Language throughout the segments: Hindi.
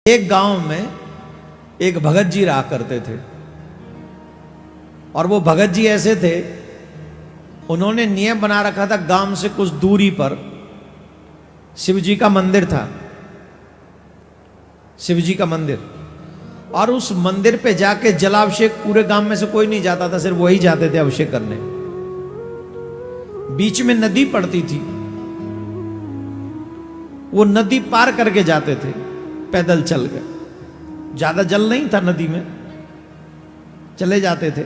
एक गांव में एक भगत जी रहा करते थे और वो भगत जी ऐसे थे, उन्होंने नियम बना रखा था, गांव से कुछ दूरी पर शिव जी का मंदिर था, शिव जी का मंदिर, और उस मंदिर पे जाके जलाभिषेक पूरे गांव में से कोई नहीं जाता था, सिर्फ वही जाते थे अभिषेक करने। बीच में नदी पड़ती थी, वो नदी पार करके जाते थे पैदल चल के, ज्यादा जल नहीं था नदी में, चले जाते थे।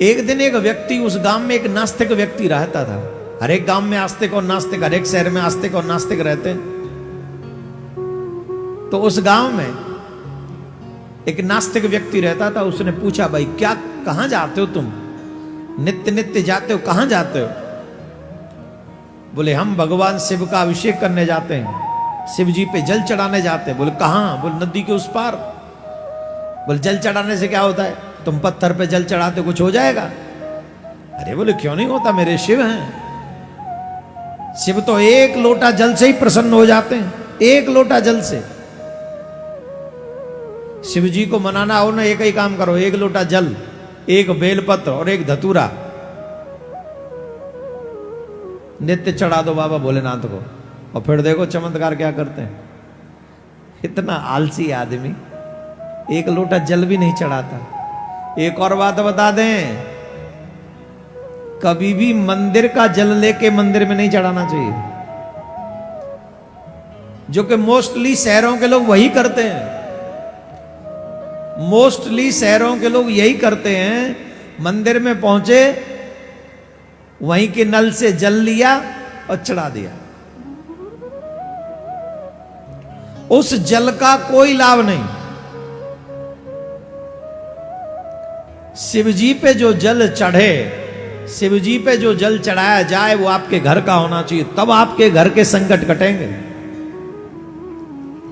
एक दिन एक व्यक्ति, उस गांव में एक नास्तिक व्यक्ति रहता था। हर एक गांव में आस्तिक और नास्तिक, हर एक शहर में आस्तिक और नास्तिक रहते हैं। तो उस गांव में एक नास्तिक व्यक्ति रहता था। उसने पूछा, भाई क्या, कहां जाते हो तुम, नित्य नित्य जाते हो, कहां जाते हो? बोले हम भगवान शिव का अभिषेक करने जाते हैं, शिव जी पे जल चढ़ाने जाते हैं। बोले कहां? बोले नदी के उस पार। बोले जल चढ़ाने से क्या होता है? तुम पत्थर पे जल चढ़ाते कुछ हो जाएगा? अरे बोले क्यों नहीं होता, मेरे शिव हैं, शिव तो एक लोटा जल से ही प्रसन्न हो जाते हैं, एक लोटा जल से। शिव जी को मनाना हो ना, एक ही काम करो, एक लोटा जल, एक बेलपत्र और एक धतूरा नित्य चढ़ा दो बाबा भोलेनाथ को, और फिर देखो चमत्कार क्या करते हैं। इतना आलसी आदमी एक लोटा जल भी नहीं चढ़ाता। एक और बात बता दें, कभी भी मंदिर का जल लेके मंदिर में नहीं चढ़ाना चाहिए, जो कि मोस्टली शहरों के लोग वही करते हैं। मोस्टली शहरों के लोग यही करते हैं, मंदिर में पहुंचे, वहीं के नल से जल लिया और चढ़ा दिया। उस जल का कोई लाभ नहीं। शिव जी पे जो जल चढ़े, शिव जी पे जो जल चढ़ाया जाए, वो आपके घर का होना चाहिए, तब आपके घर के संकट कटेंगे।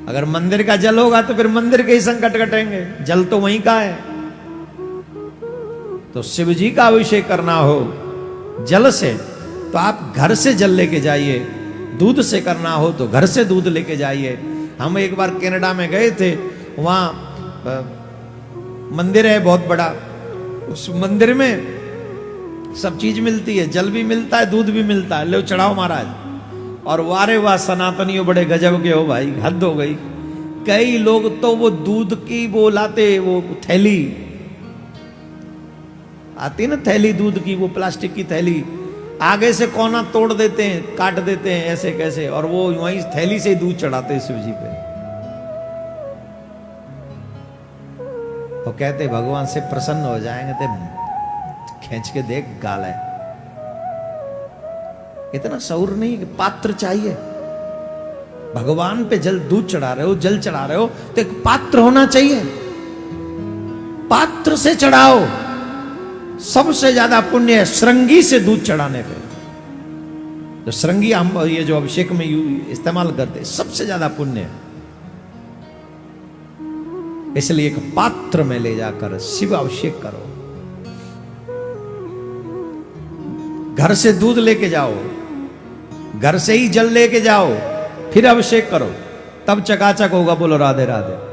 अगर मंदिर का जल होगा तो फिर मंदिर के ही संकट कटेंगे, जल तो वहीं का है। तो शिव जी का अभिषेक करना हो जल से, तो आप घर से जल लेके जाइए। दूध से करना हो तो घर से दूध लेके जाइए। हम एक बार कनाडा में गए थे, वहां मंदिर है बहुत बड़ा, उस मंदिर में सब चीज मिलती है, जल भी मिलता है, दूध भी मिलता है, लो चढ़ाओ महाराज। और वारे वाह सनातनियों बड़े गजब के हो भाई, हद हो गई। कई लोग तो वो दूध की वो लाते, वो थैली आती ना, थैली दूध की, वो प्लास्टिक की थैली, आगे से कोना तोड़ देते हैं, काट देते हैं ऐसे कैसे, और वो वहीं थैली से ही दूध चढ़ाते हैं शिव जी पे। वो कहते भगवान से प्रसन्न हो जाएंगे तो खींच के देख गाल है। इतना शऊर नहीं कि पात्र चाहिए। भगवान पे जल दूध चढ़ा रहे हो, जल चढ़ा रहे हो, तो एक पात्र होना चाहिए, पात्र से चढ़ाओ। सबसे ज्यादा पुण्य है श्रृंगी से दूध चढ़ाने पे। तो श्रृंगी हम ये जो अभिषेक में इस्तेमाल करते, सबसे ज्यादा पुण्य है। इसलिए एक पात्र में ले जाकर शिव अभिषेक करो। घर से दूध लेके जाओ, घर से ही जल लेके जाओ, फिर अभिषेक करो, तब चकाचक होगा। बोलो राधे राधे।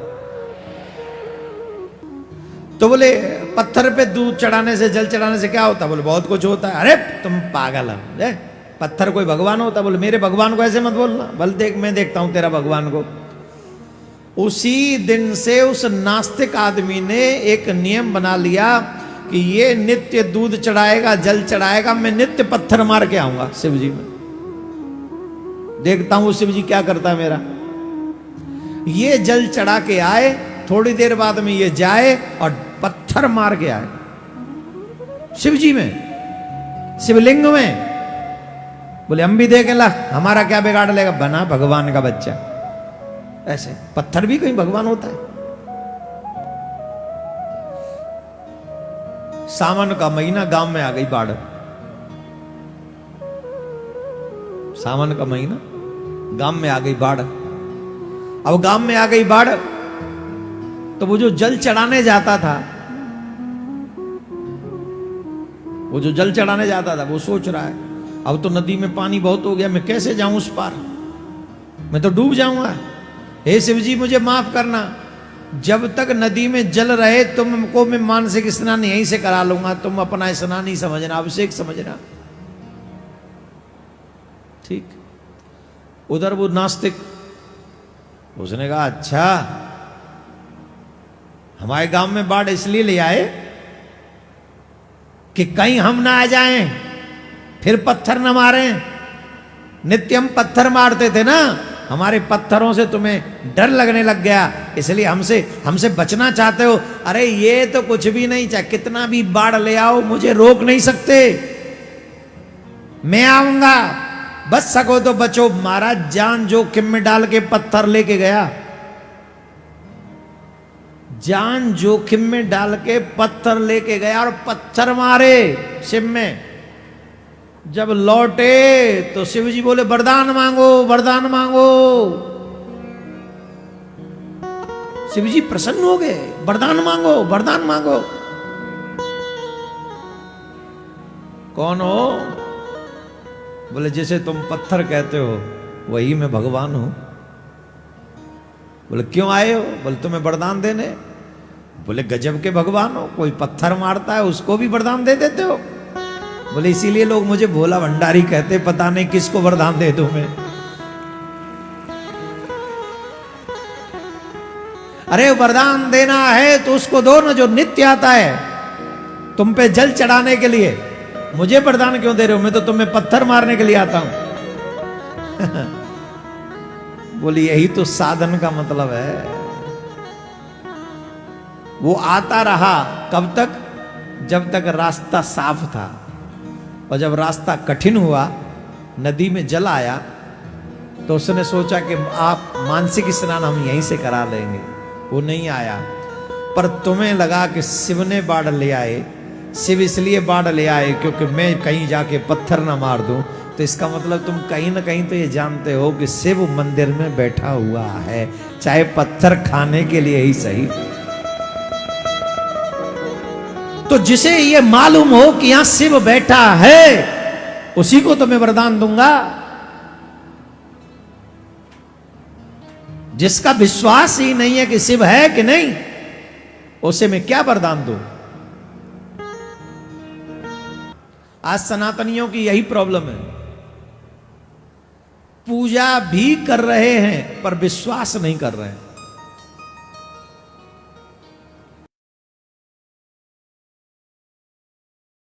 तो बोले पत्थर पे दूध चढ़ाने से, जल चढ़ाने से क्या होता? बोले बहुत कुछ होता है। अरे तुम पागल है, पत्थर कोई भगवान होता? बोले मेरे भगवान को ऐसे मत बोलना। बोल देख, मैं देखता हूं तेरा भगवान को। उसी दिन से उस नास्तिक आदमी ने एक नियम बना लिया कि ये नित्य दूध चढ़ाएगा, जल चढ़ाएगा, मैं नित्य पत्थर मार के आऊंगा शिव जी में, देखता हूं शिव जी क्या करता है मेरा। ये जल चढ़ा के आए, थोड़ी देर बाद में ये जाए और पत्थर मार के आए शिव जी में, शिवलिंग में। बोले हम भी देखें, ला हमारा क्या बिगाड़ लेगा, बना भगवान का बच्चा। ऐसे पत्थर भी कहीं भगवान होता है? सावन का महीना, गांव में आ गई बाढ़। सावन का महीना, गांव में आ गई बाढ़। अब गांव में आ गई बाढ़, तो वो जो जल चढ़ाने जाता था, वो जो जल चढ़ाने जाता था, वो सोच रहा है अब तो नदी में पानी बहुत हो गया, मैं कैसे जाऊं उस पार। मैं तो डूब जाऊंगा। हे शिव जी मुझे माफ करना, जब तक नदी में जल रहे तुमको मैं मानसिक स्नान यहीं से करा लूंगा, तुम अपना स्नान ही समझना, अभिषेक समझना। ठीक। उधर वो नास्तिक, उसने कहा अच्छा हमारे गांव में बाढ़ इसलिए ले आए कि कहीं हम ना आ जाएं, फिर पत्थर न मारें। नित्य हम पत्थर मारते थे ना, हमारे पत्थरों से तुम्हें डर लगने लग गया, इसलिए हमसे बचना चाहते हो। अरे ये तो कुछ भी नहीं, चाहे कितना भी बाढ़ ले आओ मुझे रोक नहीं सकते, मैं आऊंगा, बच सको तो बचो। महाराज जान जोखिम में डाल के पत्थर लेके गया, जान जोखिम में डाल के पत्थर लेके गया और पत्थर मारे शिव में। जब लौटे तो शिव जी बोले वरदान मांगो, वरदान मांगो। शिव जी प्रसन्न हो गए, वरदान मांगो, वरदान मांगो। कौन हो? बोले जैसे तुम पत्थर कहते हो वही मैं भगवान हूं। बोले क्यों आए हो? बोले तुम्हें वरदान देने। बोले गजब के भगवान हो, कोई पत्थर मारता है उसको भी वरदान दे देते हो। बोले इसीलिए लोग मुझे भोला भंडारी कहते, पता नहीं किसको वरदान दे दूं मैं। अरे वरदान देना है तो उसको दो ना जो नित्य आता है तुम पे जल चढ़ाने के लिए। मुझे वरदान क्यों दे रहे हो? मैं तो तुम्हें पत्थर मारने के लिए आता हूं। बोली यही तो साधन का मतलब है। वो आता रहा कब तक? जब तक रास्ता साफ था, और जब रास्ता कठिन हुआ, नदी में जल आया, तो उसने सोचा कि आप मानसिक स्नान हम यहीं से करा लेंगे। वो नहीं आया, पर तुम्हें लगा कि शिव ने बाढ़ ले आए। शिव इसलिए बाढ़ ले आए क्योंकि मैं कहीं जाके पत्थर ना मार दूं। तो इसका मतलब तुम कहीं ना कहीं तो ये जानते हो कि शिव मंदिर में बैठा हुआ है, चाहे पत्थर खाने के लिए ही सही। तो जिसे ये मालूम हो कि यहां शिव बैठा है, उसी को तो मैं वरदान दूंगा। जिसका विश्वास ही नहीं है कि शिव है कि नहीं, उसे मैं क्या वरदान दूं? आज सनातनियों की यही प्रॉब्लम है, पूजा भी कर रहे हैं पर विश्वास नहीं कर रहे हैं।